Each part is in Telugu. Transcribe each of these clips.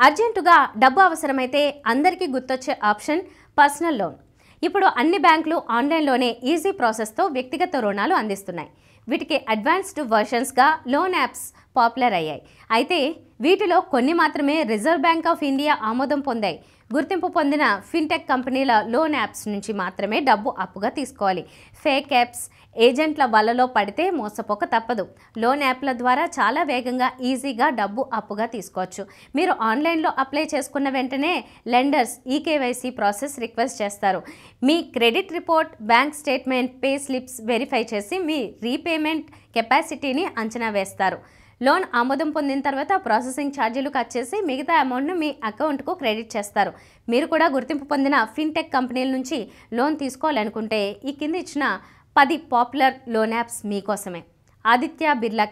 అర్జెంటుగా డబ్బు అవసరమైతే అందరికీ గుర్తొచ్చే ఆప్షన్ పర్సనల్ లోన్. ఇప్పుడు అన్ని బ్యాంకులు ఆన్లైన్లోనే ఈజీ ప్రాసెస్తో వ్యక్తిగత రుణాలు అందిస్తున్నాయి. వీటికి అడ్వాన్స్డ్ వర్షన్స్గా లోన్ యాప్స్ పాపులర్ అయ్యాయి. అయితే వీటిలో కొన్ని మాత్రమే రిజర్వ్ బ్యాంక్ ఆఫ్ ఇండియా ఆమోదం పొందాయి. గుర్తింపు పొందిన ఫిన్టెక్ కంపెనీల లోన్ యాప్స్ నుంచి మాత్రమే డబ్బు అప్పుగా తీసుకోవాలి. ఫేక్ యాప్స్, ఏజెంట్ల వలలో పడితే మోసపోక తప్పదు. లోన్ యాప్ల ద్వారా చాలా వేగంగా, ఈజీగా డబ్బు అప్పుగా తీసుకోవచ్చు. మీరు ఆన్లైన్లో అప్లై చేసుకున్న వెంటనే లెండర్స్ ఈకేవైసీ ప్రాసెస్ రిక్వెస్ట్ చేస్తారు. మీ credit report, bank statement, pay slips verify చేసి మీ రీపేమెంట్ కెపాసిటీని అంచనా వేస్తారు. లోన్ ఆమోదం పొందిన తర్వాత ప్రాసెసింగ్ ఛార్జీలు కట్ చేసి మిగతా అమౌంట్ను మీ అకౌంట్కు క్రెడిట్ చేస్తారు. మీరు కూడా గుర్తింపు పొందిన ఫిన్టెక్ కంపెనీల నుంచి లోన్ తీసుకోవాలనుకుంటే ఈ కింద ఇచ్చిన 10 పాపులర్ లోన్ యాప్స్ మీకోసమే. ఆదిత్య బిర్లా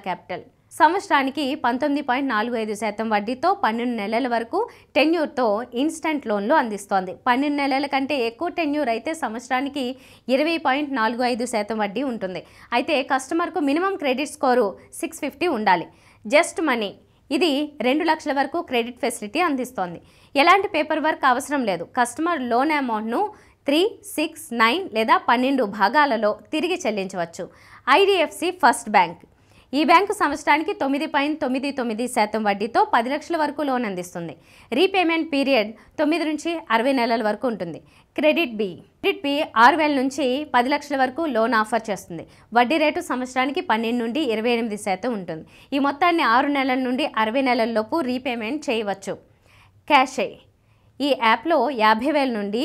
క్యాపిటల్ సంవత్సరానికి 19.45% వడ్డీతో 12 నెలల వరకు టెన్యూర్తో ఇన్స్టెంట్ లోన్లు అందిస్తోంది. 12 నెలల కంటే ఎక్కువ టెన్యూర్ అయితే సంవత్సరానికి 20.45% వడ్డీ ఉంటుంది. అయితే కస్టమర్కు మినిమం క్రెడిట్ స్కోరు 650 ఉండాలి. జస్ట్ మనీ ఇది 2 లక్షల వరకు క్రెడిట్ ఫెసిలిటీ అందిస్తోంది. ఎలాంటి పేపర్ వర్క్ అవసరం లేదు. కస్టమర్ లోన్ అమౌంట్ను 3, 6, 9 లేదా 12 భాగాలలో తిరిగి చెల్లించవచ్చు. IDFC first bank. ఈ బ్యాంకు సంవత్సరానికి 9.99% వడ్డీతో 10 లక్షల వరకు లోన్ అందిస్తుంది. రీపేమెంట్ పీరియడ్ 9 నుంచి 60 నెలల వరకు ఉంటుంది. క్రెడిట్ బి 6,000 నుంచి 10 లక్షల వరకు లోన్ ఆఫర్ చేస్తుంది. వడ్డీ రేటు సంవత్సరానికి 12 నుండి 28% ఉంటుంది. ఈ మొత్తాన్ని 6 నెలల నుండి 60 నెలల్లోపు రీపేమెంట్ చేయవచ్చు. క్యాషే ఈ యాప్లో 50,000 నుండి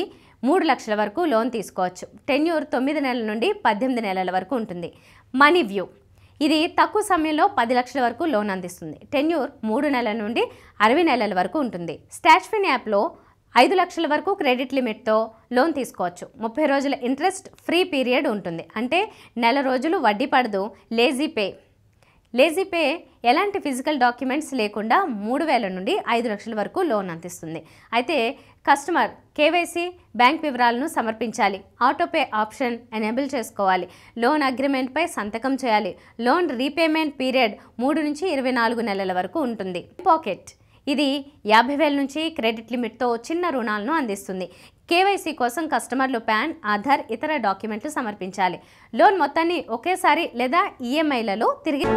3 లక్షల వరకు లోన్ తీసుకోవచ్చు. టెన్యూర్ 9 నెలల నుండి 18 నెలల వరకు ఉంటుంది. మనీ వ్యూ ఇది తక్కువ సమయంలో 10 లక్షల వరకు లోన్ అందిస్తుంది. టెన్యూర్ 3 నెలల నుండి 60 నెలల వరకు ఉంటుంది. స్టాచ్ఫిన్ యాప్లో 5 లక్షల వరకు క్రెడిట్ లిమిట్తో లోన్ తీసుకోవచ్చు. 30 రోజుల ఇంట్రెస్ట్ ఫ్రీ పీరియడ్ ఉంటుంది. అంటే నెల రోజులు వడ్డీ పడదు. లేజీ పే ఎలాంటి ఫిజికల్ డాక్యుమెంట్స్ లేకుండా 3,000 నుండి 5 లక్షల వరకు లోన్ అందిస్తుంది. అయితే కస్టమర్ కేవైసీ, బ్యాంక్ వివరాలను సమర్పించాలి. ఆటోపే ఆప్షన్ ఎనేబుల్ చేసుకోవాలి. లోన్ అగ్రిమెంట్పై సంతకం చేయాలి. లోన్ రీపేమెంట్ పీరియడ్ 3 నుంచి 24 నెలల వరకు ఉంటుంది. పాకెట్ ఇది 50,000 నుంచి క్రెడిట్ లిమిట్తో చిన్న రుణాలను అందిస్తుంది. కేవైసీ కోసం కస్టమర్లు పాన్, ఆధార్, ఇతర డాక్యుమెంట్లు సమర్పించాలి. లోన్ మొత్తాన్ని ఒకేసారి లేదా ఈఎంఐలలో తిరిగి